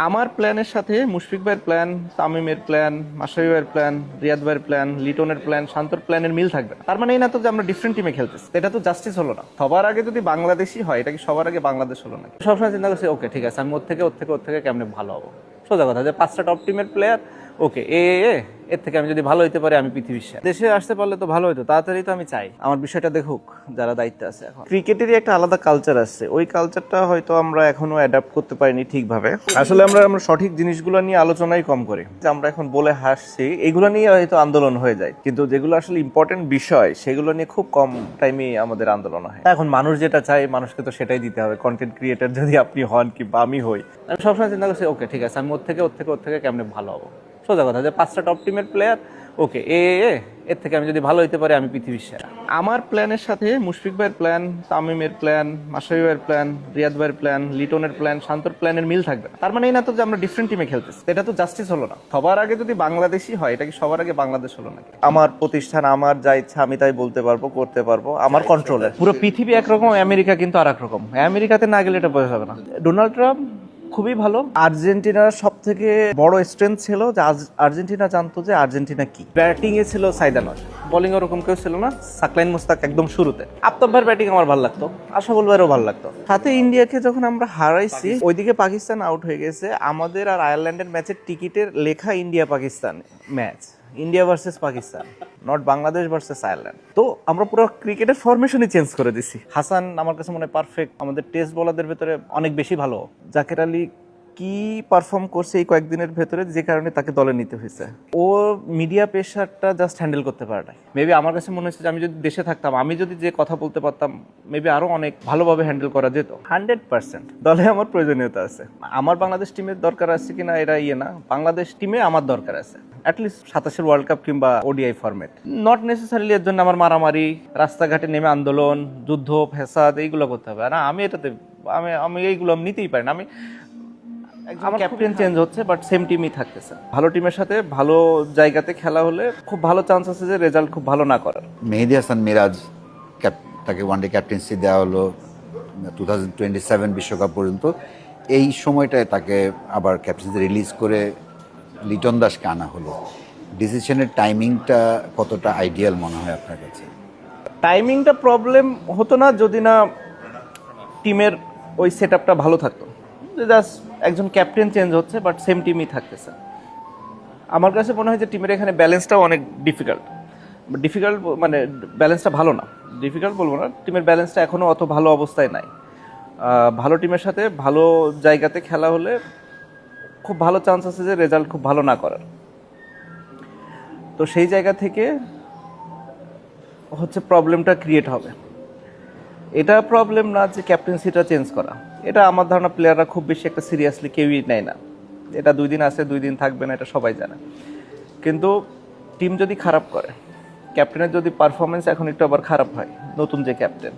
আমার প্ল্যানের সাথে মুশফিক ভাইয়ের প্ল্যান, তামিমের প্ল্যান, মাশরাফি ভাইয়ের প্ল্যান, রিয়াদ ভাইয়ের প্ল্যান, লিটনের প্ল্যান, শান্তর প্ল্যানের মিল থাকবে না। তার মানে এই না তো যে আমরা ডিফারেন্ট টিমে খেলতেছি, এটা তো জাস্টিস হলো না। সবার আগে যদি বাংলাদেশই হয়, এটা কি সবার আগে বাংলাদেশ হলো নাকি? সবসময় চিন্তা করছি ওকে ঠিক আছে, আমি ওর থেকে কেমনে ভালো হবো। সোজা কথা যে 5টা টপ টিমের প্লেয়ার, ওকে এর থেকে আমি যদি ভালো হইতে পারি, আমি পৃথিবীর সেরা। দেশে আসতে পারলে তো ভালো হতো, তাড়াতাড়ি তো আমি চাই আমার বিষয়টা দেখুক যারা দায়িত্বে আছে। এখন ক্রিকেটেরই একটা আলাদা কালচার আছে, ওই কালচারটা হয়তো আমরা এখনো অ্যাডাপ্ট করতে পারিনি ঠিকভাবে। আসলে আমরা সঠিক জিনিসগুলো নিয়ে আলোচনাই কম করি, যে আমরা এখন বলে হাসছি এগুলো নিয়ে হয়তো আন্দোলন হয়ে যায়, কিন্তু যেগুলো আসলে ইম্পর্টেন্ট বিষয় সেগুলো নিয়ে খুব কম টাইমে আমাদের আন্দোলন হয়। এখন মানুষ যেটা চায় মানুষকে তো সেটাই দিতে হবে। কন্টেন্ট ক্রিয়েটার যদি আপনি হন কিংবা আমি হই, আমি সবসময় চিন্তা করছি ওকে ঠিক আছে, আমি ওর থেকে কেমনে ভালো হবো। সোজা কথা যে 5টা টপ টিমের প্লেয়ার, ওকে এর থেকে আমি যদি ভালো হইতে পারি, আমি পৃথিবীর সেরা। আমার প্ল্যানের সাথে মুশফিক ভাইয়ের প্ল্যান, তামিমের প্ল্যান, মাশরাফি ভাইয়ের প্ল্যান, রিয়াদ ভাইয়ের প্ল্যান, লিটনের প্ল্যান, শান্তর প্ল্যানের মিল থাকবে। তার মানে এই না তো যে আমরা ডিফারেন্ট টিমে খেলতেছি, এটা তো জাস্টিস হলো না। সবার আগে যদি বাংলাদেশই হয়, এটা কি সবার আগে বাংলাদেশ হলো নাকি? আমার প্রতিষ্ঠান, আমার যা ইচ্ছা আমি তাই বলতে পারবো, করতে পারবো, আমার কন্ট্রোলে। পুরো পৃথিবী একরকম, আমেরিকা কিন্তু আর এক রকম। আমেরিকাতে না গেলে এটা বোঝা যাবে না। ডোনাল্ড ট্রাম্প খুবই ভালো। আর্জেন্টিনার সব থেকে বড় স্ট্রেংথ ছিল যে আর্জেন্টিনা জানতো যে আর্জেন্টিনা কি। ব্যাটিং এ ছিল সাইদানর, বোলিং ওরকম কেউ ছিল না, সাকলাইন মুস্তাক একদম শুরুতে। আফতাব ভাইয়ের ব্যাটিং আমার ভালো লাগতো, আশাফুল ভাইয়েরও ভালো লাগতো। সাথে ইন্ডিয়াকে যখন আমরা হারাইছি, ওইদিকে পাকিস্তান আউট হয়ে গেছে, আমাদের আর আয়ারল্যান্ডের ম্যাচের টিকিটের লেখা India Pakistan match, India versus Pakistan, not Bangladesh versus Ireland. তো আমরা পুরো ক্রিকেটের ফরমেশনই চেঞ্জ করে দিছি। হাসান আমার কাছে মনে হয় পারফেক্ট, আমাদের টেস্ট বোলারদের ভেতরে অনেক বেশি ভালো। জাকের আলী কি পারফর্ম করছে এই কয়েকদিনের ভেতরে, যে কারণে তাকে দলে নিতে হয়েছে। ও মিডিয়া প্রেশারটা জাস্ট হ্যান্ডেল করতে পারে না। মেবি আমার কাছে মনে হচ্ছে যে আমি যদি দেশে থাকতাম, আমি যদি যে কথা বলতে পারতাম, মেবি আরো অনেক ভালোভাবে হ্যান্ডেল করা যেত। 100% দলে আমার প্রয়োজনীয়তা আছে। আমার বাংলাদেশ টিমের দরকার আছে কিনা এটা না, বাংলাদেশ টিমে আমার দরকার আছে। অ্যাটলিস্ট 27 ওয়ার্ল্ড কাপ কিংবা ওডিআই ফরম্যাট, নট নেসেসারিলি এর জন্য আমার মারামারি, রাস্তাঘাটে নেমে আন্দোলন, যুদ্ধ, ফ্যাসাদ এইগুলো করতে হবে না। আমি এটাতে আমি এইগুলো নিতেই পারি না। আমি আমার ক্যাপ্টেন চেঞ্জ হচ্ছে, বাট সেম টিমই থাকতেছে। ভালো টিমের সাথে ভালো জায়গাতে খেলা হলে খুব ভালো চান্স আছে যে রেজাল্ট খুব ভালো না করার। মেহেদী হাসান মিরাজ, তাকে ওয়ানডে ক্যাপ্টেন্সি দেওয়া হলো 2027 বিশ্বকাপ পর্যন্ত। এই সময়টায় তাকে আবার ক্যাপ্টেন্সি রিলিজ করে লিটন দাসকে আনা হলো। ডিসিশনের টাইমিংটা কতটা আইডিয়াল মনে হয় আপনার কাছে? টাইমিংটা প্রবলেম হতো না যদি না টিমের ওই সেট আপটা ভালো থাকতো। জাস্ট একজন ক্যাপ্টেন চেঞ্জ হচ্ছে, বাট সেম টিমই থাকতেছে। আমার কাছে মনে হয় যে টিমের এখানে ব্যালেন্সটাও অনেক ডিফিকাল্ট মানে ব্যালেন্সটা ভালো না, ডিফিকাল্ট বলবো না, টিমের ব্যালেন্সটা এখনও অত ভালো অবস্থায় নাই। ভালো টিমের সাথে ভালো জায়গাতে খেলা হলে খুব ভালো চান্স আছে যে রেজাল্ট খুব ভালো না করার। তো সেই জায়গা থেকে হচ্ছে প্রবলেমটা ক্রিয়েট হবে। এটা প্রবলেম না যে ক্যাপ্টেন্সিটা চেঞ্জ করা, এটা আমার ধারণা প্লেয়াররা খুব বেশি একটা সিরিয়াসলি কেউই নেয় না। এটা 2 দিন আছে 2 দিন থাকবে না, এটা সবাই জানে। কিন্তু টিম যদি খারাপ করে, ক্যাপ্টেনের যদি পারফরমেন্স এখন একটু আবার খারাপ হয়, নতুন যে ক্যাপ্টেন,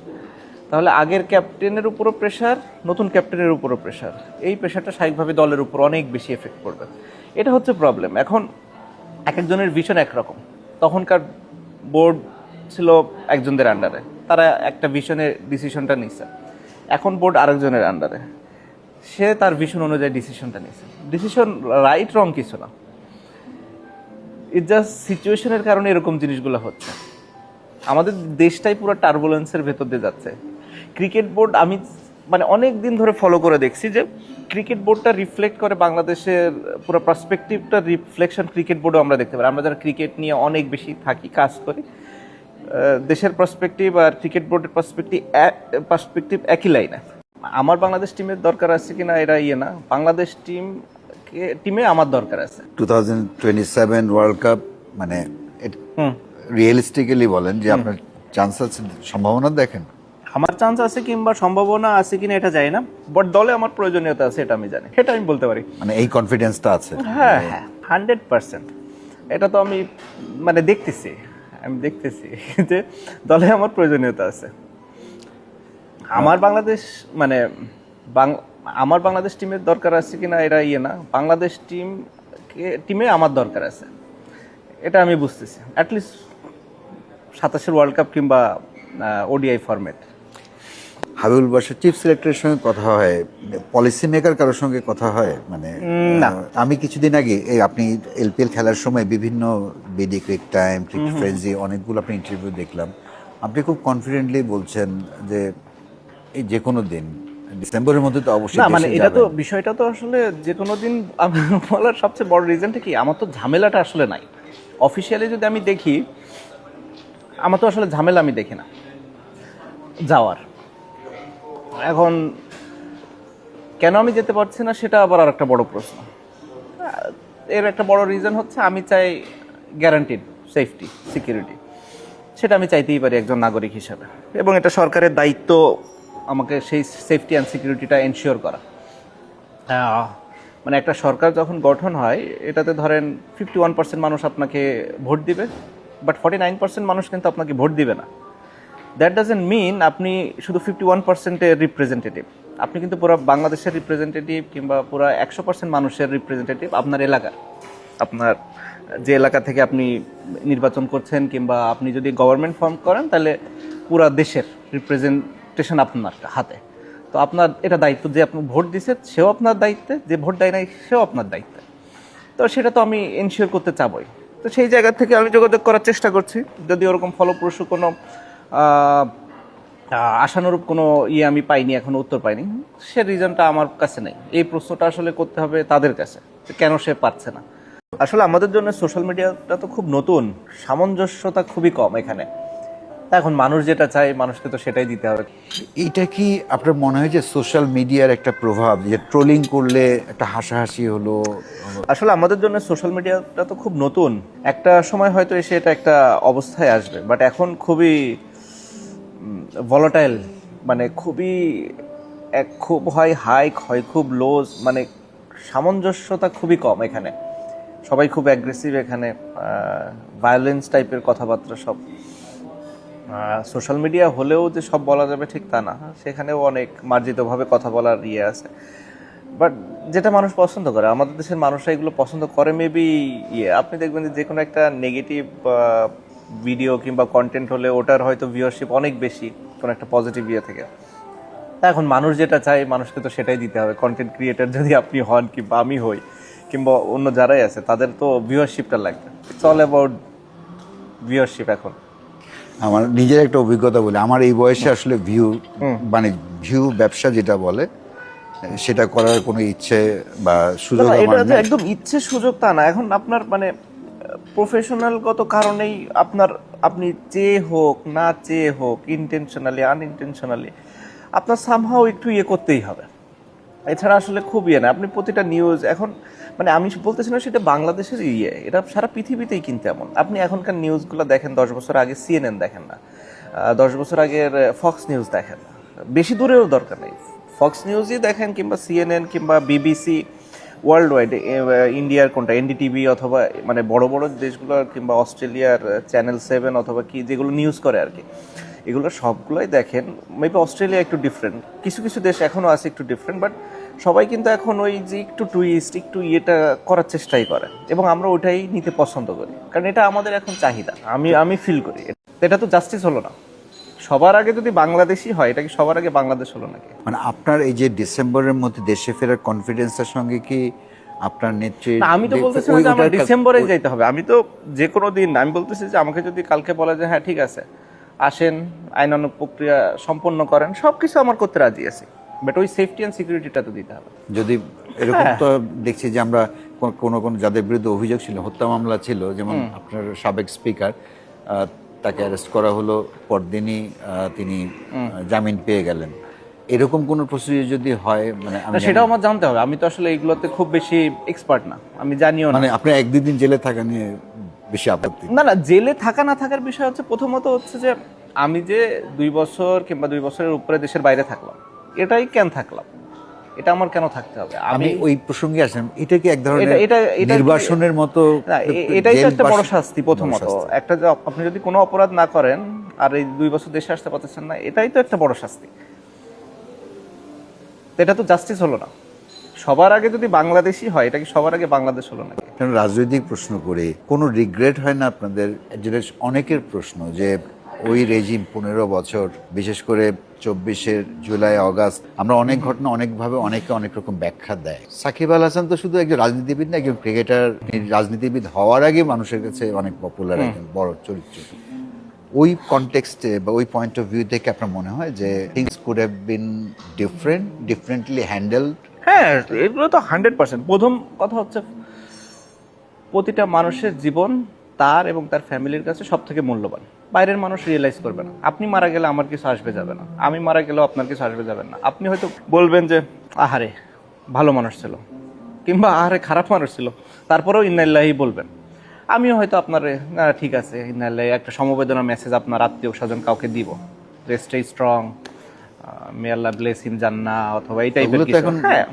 তাহলে আগের ক্যাপ্টেনের উপরও প্রেশার, নতুন ক্যাপ্টেনের উপরও প্রেশার। এই প্রেশারটা স্বাভাবিকভাবে দলের উপর অনেক বেশি এফেক্ট করবে। এটা হচ্ছে প্রবলেম। এখন এক একজনের ভিশন একরকম। তখনকার বোর্ড ছিল একজনদের আন্ডারে, তারা একটা ভিশনের ডিসিশনটা নিচ্ছে। এখন বোর্ড আরেকজনের আন্ডারে, সে তার ভিশন অনুযায়ী ডিসিশনটা নিচ্ছে। ডিসিশন রাইট রং কিছু না, ইট জাস্ট সিচুয়েশনের কারণে এরকম জিনিসগুলো হচ্ছে। আমাদের দেশটাই পুরো টার্বুলেন্সের ভেতর দিয়ে যাচ্ছে। ক্রিকেট বোর্ড আমি মানে অনেক দিন ধরে ফলো করে দেখছি যে ক্রিকেট বোর্ডটা রিফ্লেক্ট করে বাংলাদেশের পুরো পার্সপেক্টিভটা, রিফ্লেকশন ক্রিকেট বোর্ডও আমরা দেখতে পারি। আমরা যারা ক্রিকেট নিয়ে অনেক বেশি থাকি, কাজ করি, দেশের পার্সপেক্টিভ আর ক্রিকেট বোর্ডের পার্সপেক্টিভ একই লাইনে। আমার বাংলাদেশ টিমের দরকার আছে কিনা এটা না, বাংলাদেশ টিমে আমার দরকার আছে। 2027 ওয়ার্ল্ড কাপ মানে রিয়েলিস্টিক্যালি বলেন যে আপনার চান্স আছে, সম্ভাবনা দেখেন? আমার চান্স আছে কিংবা সম্ভাবনা আছে কিনা এটা জানি না, বাট দলে আমার প্রয়োজনীয়তা আছে এটা আমি জানি, সেটা আমি বলতে পারি। মানে এই কনফিডেন্সটা আছে? হ্যাঁ হ্যাঁ, 100%। এটা তো আমি মানে দেখতেছি যে দলে আমার প্রয়োজনীয়তা আছে। আমার বাংলাদেশ মানে আমার বাংলাদেশ টিমের দরকার আছে কিনা এটা না, বাংলাদেশ টিমে আমার দরকার আছে, এটা আমি বুঝতেছি। অ্যাটলিস্ট 27 ওয়ার্ল্ড কাপ কিংবা ওডিআই ফরম্যাট। হাবিবুল বাসার চিফ সিলেক্টরের সঙ্গে কথা হয়, পলিসি মেকার কারোর সঙ্গে কথা হয় মানে না। আমি কিছুদিন আগে এই আপনি এলপিএল খেলার সময় বিভিন্ন বিডি ক্রিক টাইম, ক্রিক ফ্রেন্সি অনেকগুলো আপনি ইন্টারভিউ দেখলাম, আপনি খুব কনফিডেন্টলি বলছেন যে এই যে কোনো দিন ডিসেম্বরের মধ্যে তো অবশ্যই না মানে দেশে এটা তো যাবেন। বিষয়টা তো আসলে যে কোনো দিন আমার বলার সবচেয়ে বড় রিজনটা কি, আমার তো ঝামেলাটা আসলে নাই। অফিসিয়ালি যদি আমি দেখি, আমার তো আসলে ঝামেলা আমি দেখি না যাওয়ার। এখন কেন আমি যেতে পারছি না সেটা আবার আর একটা বড় প্রশ্ন। এর একটা বড় রিজন হচ্ছে আমি চাই গ্যারান্টিড সেফটি সিকিউরিটি, সেটা আমি চাইতেই পারি একজন নাগরিক হিসাবে, এবং এটা সরকারের দায়িত্ব আমাকে সেই সেফটি অ্যান্ড সিকিউরিটিটা এনশিওর করা। মানে একটা সরকার যখন গঠন হয়, এটাতে ধরেন 51% মানুষ আপনাকে ভোট দিবে, বাট 49% মানুষ কিন্তু আপনাকে ভোট দিবে না। দ্যাট ডাজেন্ট মিন আপনি শুধু 51%-এর রিপ্রেজেন্টেটিভ। আপনি কিন্তু পুরো বাংলাদেশের রিপ্রেজেন্টেটিভ, কিংবা পুরো 100% মানুষের রিপ্রেজেন্টেটিভ আপনার এলাকার। আপনার যে এলাকা থেকে আপনি নির্বাচন করছেন, কিংবা আপনি যদি গভর্নমেন্ট ফর্ম করেন, তাহলে পুরো দেশের রিপ্রেজেন্টেশন আপনার হাতে। তো আপনার এটা দায়িত্ব, যে আপনি ভোট দিচ্ছেন সেও আপনার দায়িত্বে, যে ভোট দেয় নাই সেও আপনার দায়িত্বে। তো সেটা তো আমি এনশিওর করতে চাবই। তো সেই জায়গা থেকে আমি যোগাযোগ করার চেষ্টা করছি, যদি ওরকম ফলপ্রসূ কোনো আশানুরূপ কোনো আমি পাইনি, এখনো উত্তর পাইনি। সে রিজনটা আমার কাছে নেই। এই প্রশ্নটা আসলে করতে হবে তাদের কাছে, যে কেন সে পারছে না। আসলে আমাদের জন্য সোশ্যাল মিডিয়াটা তো খুব নতুন, সামঞ্জস্যতা খুবই কম এখানে। তা এখন মানুষ যেটা চায়, মানুষকে তো সেটাই দিতে হবে। এইটা কি আপনার মনে হয় যে সোশ্যাল মিডিয়ার একটা প্রভাব, যে ট্রোলিং করলে একটা হাসাহাসি হলো? আসলে আমাদের জন্য সোশ্যাল মিডিয়াটা তো খুব নতুন, একটা সময় হয়তো এসে এটা একটা অবস্থায় আসবে, বাট এখন খুবই ভলাটাইল, মানে খুবই খুব হয় হাই, হয় খুব লোজ, মানে সামঞ্জস্যতা খুবই কম এখানে। সবাই খুব অ্যাগ্রেসিভ এখানে, ভায়োলেন্স টাইপের কথাবার্তা সব। সোশ্যাল মিডিয়া হলেও যে সব বলা যাবে ঠিক তা না, সেখানেও অনেক মার্জিতভাবে কথা বলার আছে। বাট যেটা মানুষ পছন্দ করে, আমাদের দেশের মানুষরা এগুলো পছন্দ করে মেবি। আপনি দেখবেন যে কোনো একটা নেগেটিভ ভিডিও কিংবা কন্টেন্ট হলে ওটার হয়তো ভিউয়ারশিপ অনেক বেশি কোনো একটা পজিটিভ থেকে। তা এখন মানুষ যেটা চায়, মানুষকে তো সেটাই দিতে হবে। কন্টেন্ট ক্রিয়েটার যদি আপনি হন, কিংবা আমি হই, কিংবা অন্য যারাই আছে, তাদের তো ভিউয়ারশিপটা লাগবে। ইটস অল অ্যাবাউট ভিউয়ারশিপ এখন। আমার নিজের একটা অভিজ্ঞতা বলে, আমার এই বয়সে আসলে মানে ভিউ ব্যবসা যেটা বলে সেটা করার কোনো ইচ্ছে বা সুযোগ না, আমার এটা যে নেই। একদম ইচ্ছে সুযোগ তা না। এখন আপনার মানে প্রফেশনালগত কারণেই আপনি চেয়ে হোক না চেয়ে হোক, ইন্টেনশনালি আনইনটেনশনালি, আপনার সামহাও একটু করতেই হবে। এছাড়া আসলে খুব না। আপনি প্রতিটা নিউজ এখন, মানে আমি বলতেছি না সেটা বাংলাদেশের এটা সারা পৃথিবীতেই কিন্তু এমন। আপনি এখনকার নিউজগুলো দেখেন, 10 বছর আগে সিএনএন দেখেন না, 10 বছর আগের ফক্স নিউজ দেখেন না, বেশি দূরেও দরকার নেই, ফক্স নিউজই দেখেন, কিংবা সিএনএন, কিংবা বিবিসি, ওয়ার্ল্ড ওয়াইড, ইন্ডিয়ার কোনটা এনডিটিভি, অথবা মানে বড় বড় দেশগুলোর, কিংবা অস্ট্রেলিয়ার চ্যানেল 7 অথবা কি, যেগুলো নিউজ করে আর কি, এগুলো সবগুলোই দেখেন। মেবি অস্ট্রেলিয়া একটু ডিফারেন্ট, কিছু কিছু দেশ এখনও আছে একটু ডিফারেন্ট, বাট সবাই কিন্তু এখন ওই যে একটু টুইস্ট, একটু করার চেষ্টাই করে, এবং আমরা ওইটাই নিতে পছন্দ করি, কারণ এটা আমাদের এখন চাহিদা। আমি ফিল করি এটা তো জাস্টিস হলো না। সবার আগে যদি বাংলাদেশি হয়, এটা কি সবার আগে বাংলাদেশ হলো নাকি? মানে আপনার এই যে ডিসেম্বরের মধ্যে দেশে ফেরার কনফিডেন্সের সঙ্গে কি আপনার নেত্রী? না, আমি তো বলতেছি না যে আমার ডিসেম্বরেই যাইতে হবে। আমি তো যে কোনো দিন, আমি বলতেছি যে আমাকে যদি কালকে বলা যায় হ্যাঁ ঠিক আছে আসেন, আইনানুগ প্রক্রিয়া সম্পন্ন করেন, সবকিছু আমার করতে রাজি আছি, বাট ওই সেফটি অ্যান্ড সিকিউরিটিটা তো দিতে হবে। যদি এরকম তো দেখছি যে আমরা কোন যাদের বিরুদ্ধে অভিযোগ ছিল, হত্যা মামলা ছিল, যেমন আপনার সাবেক স্পিকার, তাকে অ্যারেস্ট করা হলো, পরদিনই তিনি জামিন পেয়ে গেলেন। এরকম কোন প্রসিডিউর যদি হয়, মানে সেটাও আমার জানতে হবে। আমি তো আসলে এইগুলোতে খুব বেশি এক্সপার্ট না, আমি জানিও না। মানে আপনি 1-2 দিন জেলে থাকা নিয়ে বেশি আপত্তি? না, জেলে থাকা না থাকার বিষয় হচ্ছে, প্রথমত হচ্ছে যে আমি যে 2 বছর কিংবা 2 বছরের উপরে দেশের বাইরে থাকলাম, এটাই কেন থাকলাম, এটা আমার কেন থাকতে হবে? আমি ওই প্রসঙ্গে আসলাম, এটা কি এক ধরনের এটা নির্বাসনের মতো? এটাই তো একটা বড় শাস্তি। প্রথমত একটা যে আপনি যদি কোনো অপরাধ না করেন আর এই 2 বছর দেশে আসতে পারতেছেন না, এটাই তো একটা বড় শাস্তি। এটা তো জাস্টিস হলো না। সবার আগে যদি বাংলাদেশি হয়, এটা কি সবার আগে বাংলাদেশ হলো নাকি? রাজনৈতিক প্রশ্ন করে কোনো রিগ্রেট হয় না আপনাদের? যেটা অনেকের প্রশ্ন, যে ওই রেজিম 15 বছর, বিশেষ করে 2024-এর জুলাই অগাস্ট আমরা অনেক ঘটনা অনেকভাবে অনেকে অনেক রকম ব্যাখ্যা দেয়। সাকিব আল হাসান তো শুধু একজন রাজনীতিবিদ না, একজন ক্রিকেটার। রাজনীতিবিদ হওয়ার আগে মানুষের কাছে অনেক পপুলার একজন বড় চরিত্র। ওই কনটেক্সটে বা ওই পয়েন্ট অফ ভিউ থেকে আপনার মনে হয় যে things could have been differently handled? হ্যাঁ, এগুলো তো 100%। প্রথম কথা হচ্ছে প্রতিটা মানুষের জীবন তার এবং তার ফ্যামিলির কাছে সব থেকে মূল্যবান। বাইরের মানুষ রিয়েলাইজ করবে না। আপনি মারা গেলে আমার কিছু আসবে যাবে না, আমি মারা গেলেও আপনার কিছু আসবে যাবে না। আপনি হয়তো বলবেন যে আহারে ভালো মানুষ ছিল, কিংবা আহারে খারাপ মানুষ ছিল, তারপরেও ইন্নালিল্লাহি বলবেন। আমিও হয়তো আপনার না ঠিক আছে ইন্নালিল্লাহি একটা সমবেদনা মেসেজ আপনার আত্মীয় স্বজন কাউকে দিব, যে স্টে স্ট্রং, মে আল্লাহ ব্লেস হিম জান্নাহ, অথবা এই টাইপের কিছু। এখন হ্যাঁ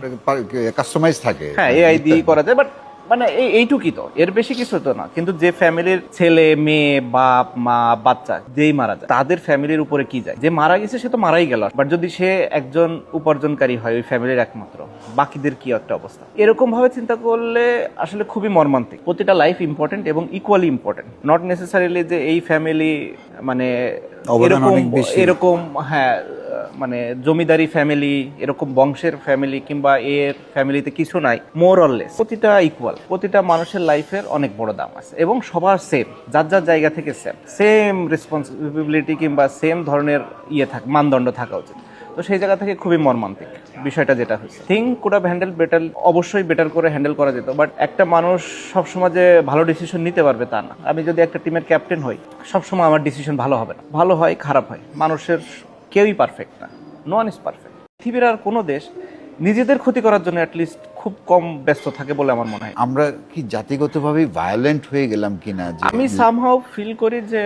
কাস্টমাইজ থাকে, হ্যাঁ এআই দিয়ে করা যায়, বাট মানে এইটুকুই তো, এর বেশি কিছু তো না। কিন্তু যে ফ্যামিলির ছেলে মেয়ে বাপ মা বাচ্চা যেই মারা যায়, তাদের ফ্যামিলির উপরে কি যায়? যে মারা গেছে সে তো মারাই গেল, বাট যদি সে একজন উপার্জনকারী হয় ওই ফ্যামিলির একমাত্র, বাকিদের কি একটা অবস্থা? এরকম ভাবে চিন্তা করলে আসলে খুবই মর্মান্তিক। প্রতিটা লাইফ ইম্পর্টেন্ট এবং ইকুয়ালি ইম্পর্টেন্ট, নট নেসেসারিলি যে এই ফ্যামিলি মানে এরকম হ্যাঁ মানে জমিদারি ফ্যামিলি, এরকম বংশের ফ্যামিলি, কিংবা এর ফ্যামিলিতে কিছু নাই, মোর অর লেস প্রতিটা ইকুয়াল। প্রতিটা মানুষের লাইফের অনেক বড় দাম আছে এবং সবার সেম, যার যার জায়গা থেকে সেম রেসপন্সিবিলিটি কিংবা সেম ধরনের মানদণ্ড থাকা উচিত। তো সেই জায়গা থেকে খুবই মর্মান্তিক বিষয়টা যেটা হয়েছে। কুড হ্যাভ হ্যান্ডেল বেটার, অবশ্যই বেটার করে হ্যান্ডেল করা যেত, বাট একটা মানুষ সবসময় যে ভালো ডিসিশন নিতে পারবে তা না। আমি যদি একটা টিমের ক্যাপ্টেন হই, সবসময় আমার ডিসিশন ভালো হবে না, ভালো হয় খারাপ হয়। মানুষের কেউই পারফেক্ট না, নো ওয়ান ইজ পারফেক্ট। পৃথিবীর আর কোনো দেশ নিজেদের ক্ষতি করার জন্য অ্যাটলিস্ট খুব কম ব্যস্ত থাকে বলে আমার মনে হয়। আমরা কি জাতিগতভাবে ভায়োলেন্ট হয়ে গেলাম কিনা? আমি সামহাউ ফিল করি যে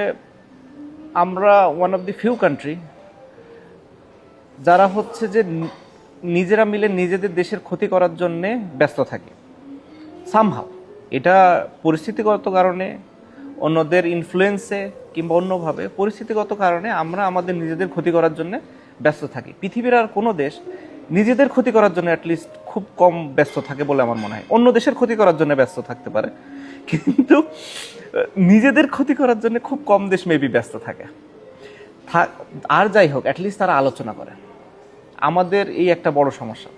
আমরা one of the few country যারা হচ্ছে যে নিজেরা মিলে নিজেদের দেশের ক্ষতি করার জন্যে ব্যস্ত থাকে সামহাউ। এটা পরিস্থিতিগত কারণে, অন্যদের ইনফ্লুয়েন্সে, কিংবা অন্যভাবে পরিস্থিতিগত কারণে আমরা আমাদের নিজেদের ক্ষতি করার জন্য ব্যস্ত থাকি। পৃথিবীর আর কোনো দেশ নিজেদের ক্ষতি করার জন্য অ্যাটলিস্ট খুব কম ব্যস্ত থাকে বলে আমার মনে হয়। অন্য দেশের ক্ষতি করার জন্য ব্যস্ত থাকতে পারে, কিন্তু নিজেদের ক্ষতি করার জন্য খুব কম দেশ মেবি ব্যস্ত থাকে। আর যাই হোক, অ্যাটলিস্ট তারা আলোচনা করে। আমাদের এই একটা বড় সমস্যা,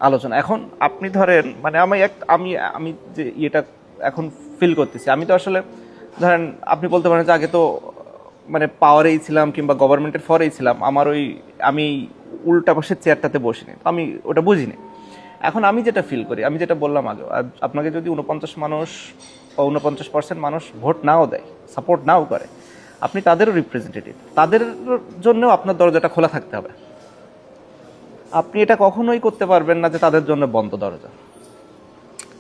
আলোচনা। এখন আপনি ধরেন মানে আমি যে ইয়েটা এখন ফিল করতেছি, আমি তো আসলে ধরেন আপনি বলতে পারেন যে আগে তো মানে পাওয়ারেই ছিলাম কিংবা গভর্নমেন্টের ফরেই ছিলাম, আমি উল্টা পাশের চেয়ারটাতে বসিনি, আমি ওটা বুঝিনি। এখন আমি যেটা ফিল করি, আমি যেটা বললাম আগে, আপনাকে যদি 49% মানুষ ভোট নাও দেয়, সাপোর্ট নাও করে, আপনি তাদেরও রিপ্রেজেন্টেটিভ, তাদের জন্যও আপনার দরজাটা খোলা থাকতে হবে। আপনি এটা কখনোই করতে পারবেন না যে তাদের জন্য বন্ধ দরজা।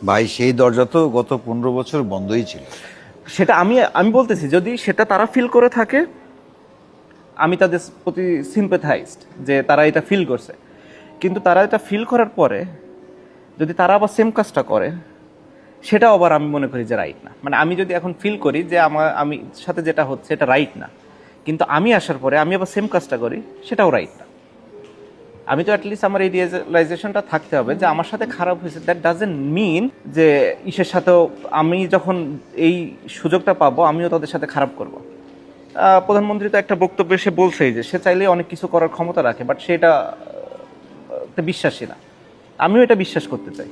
ভাই সেই দরজা তো গত 15 বছর বন্ধই ছিল। সেটা আমি বলতেছি, যদি সেটা তারা ফিল করে থাকে, আমি তাদের প্রতি সিম্পেথাইজড যে তারা এটা ফিল করছে। কিন্তু তারা এটা ফিল করার পরে যদি তারা আবার সেম কাজটা করে, সেটাও আবার আমি মনে করি যে রাইট না। মানে আমি যদি এখন ফিল করি যে আমি সাথে যেটা হচ্ছে এটা রাইট না, কিন্তু আমি আসার পরে আমি আবার সেম কাজটা করি, সেটাও রাইট না। আমি তো অ্যাটলিস্ট আমার এই রিয়েলাইজেশনটা থাকতে হবে যে আমার সাথে খারাপ হয়েছে, দ্যাট ডাজেন্ট মিন যে ইসের সাথেও আমি যখন এই সুযোগটা পাবো আমিও তাদের সাথে খারাপ করব। প্রধানমন্ত্রী তো একটা বক্তব্যে সে বলছেই যে সে চাইলে অনেক কিছু করার ক্ষমতা রাখে, বাট সেটা বিশ্বাসী না। আমিও এটা বিশ্বাস করতে চাই,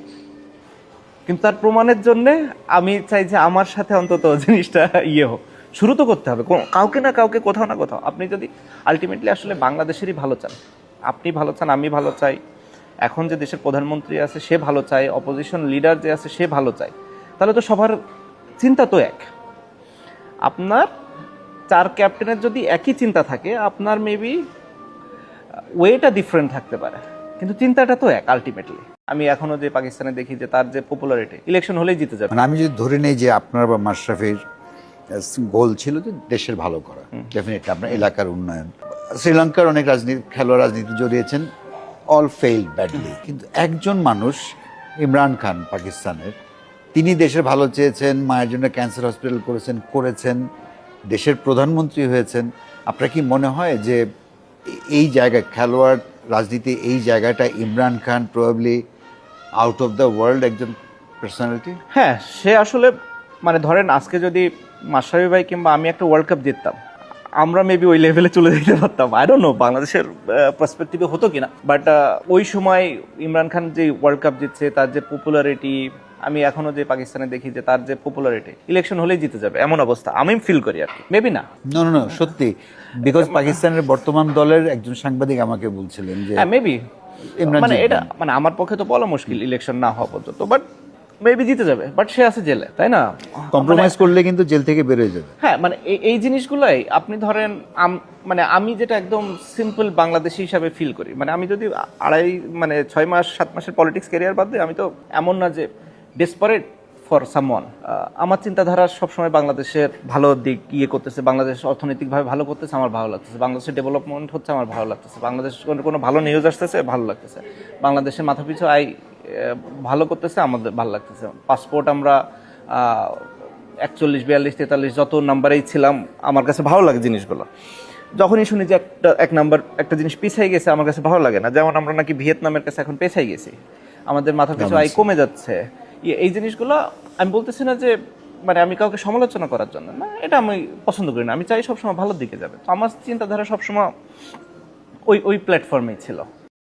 কিন্তু তার প্রমাণের জন্যে আমি চাই যে আমার সাথে অন্তত জিনিসটা হোক। শুরু তো করতে হবে কাউকে না কাউকে, কোথাও না কোথাও। আপনি যদি আলটিমেটলি আসলে বাংলাদেশেরই ভালো চান, আপনি ভালো চান, আমি ভালো চাই, এখন যে দেশের প্রধানমন্ত্রী আছে সে ভালো চায়, অপোজিশন লিডার যে আছে সে ভালো চায়, তাহলে তো সবার চিন্তা তো এক। আপনার 4 ক্যাপ্টেনের যদি একই চিন্তা থাকে, আপনার মেবি ওয়েটা ডিফারেন্ট থাকতে পারে, কিন্তু চিন্তাটা তো এক আলটিমেটলি। আমি এখনো যে পাকিস্তানে দেখি যে তার যে পপুলারিটি, ইলেকশন হলেই জিতে যাবে। মানে আমি যদি ধরে নেই যে আপনার বা মাশরাফির গোল ছিল যে দেশের ভালো করা, ডেফিনেটলি আপনার এলাকার উন্নয়ন। শ্রীলঙ্কার অনেক খেলোয়াড় রাজনীতি জড়িয়েছেন, অল ফেইল্ড ব্যাডলি। কিন্তু একজন মানুষ, ইমরান খান পাকিস্তানের, তিনি দেশের ভালো চেয়েছেন, মায়ের জন্য ক্যান্সার হসপিটাল করেছেন, দেশের প্রধানমন্ত্রী হয়েছেন। আপনার কি মনে হয় যে এই জায়গায় খেলোয়াড় রাজনীতি, এই জায়গাটা Imran Khan probably out of the world একজন পার্সোনালিটি? হ্যাঁ, সে আসলে মানে ধরেন আজকে যদি মাশরাফি ভাই কিংবা আমি একটা ওয়ার্ল্ড কাপ জিততাম, আমরা মেবি ওই লেভেলে চলে যেতে পারতাম। আই ডোন্ট নো বাংলাদেশের পার্সপেক্টিভে হতো কিনা, বাট ওই সময় ইমরান খান যে ওয়ার্ল্ড কাপ জিতছে, তার যে পপুলারিটি, আমি এখনো যে পাকিস্তানে দেখি যে তার যে পপুলারিটি, ইলেকশন হলেই জিতে যাবে এমন অবস্থা আমি ফিল করি আর কি। মেবি না, না সত্যি, বিকজ পাকিস্তানের বর্তমান দলের একজন সাংবাদিক আমাকে বলছিলেন যে হ্যাঁ মেবি, ইমরান মানে জিতবেন। এটা মানে আমার পক্ষে তো বলা মুশকিল ইলেকশন না হওয়া পর্যন্ত, বাট মেবি জিতে যাবে। বাট সে আছে জেলে, তাই না? কম্প্রোমাইজ করলে কিন্তু জেল থেকে বেরোয় যাবে। হ্যাঁ মানে এই জিনিসগুলাই আপনি ধরেন মানে আমি যেটা একদম সিম্পল বাংলাদেশি হিসাবে ফিল করি, মানে আমি যদি 6 মাস 7 মাসের পলিটিক্স ক্যারিয়ার বাদ দিই, আমি তো এমন না যে ডেসপারেট ফর সামওয়ান। আমার চিন্তাধারা সবসময় বাংলাদেশের ভালো দিক করতেছে, বাংলাদেশ অর্থনৈতিকভাবে ভালো করতেছে, আমার ভালো লাগতেছে, বাংলাদেশের ডেভেলপমেন্ট হচ্ছে, আমার ভালো লাগতেছে, বাংলাদেশ কোনো ভালো নিউজ আসতেছে, ভালো লাগতেছে, বাংলাদেশের মাথাপিছু আয় ভালো করতেছে, আমাদের ভালো লাগতেছে। পাসপোর্ট আমরা 41, 42, 43 যত নাম্বারেই ছিলাম, আমার কাছে ভালো লাগে জিনিসগুলো। যখনই শুনি যে একটা জিনিস পিছিয়ে গেছে, আমার কাছে ভালো লাগে না। যেমন আমরা নাকি ভিয়েতনামের কাছে এখন পিছিয়ে গেছি, আমাদের মাথার পিছু আয় কমে যাচ্ছে। এই জিনিসগুলো আমি বলতেছি না যে মানে আমি কাউকে সমালোচনা করার জন্য না, এটা আমি পছন্দ করি না। আমি চাই সবসময় ভালোর দিকে যাবে। তো আমার চিন্তাধারা সবসময় ওই প্ল্যাটফর্মেই ছিল।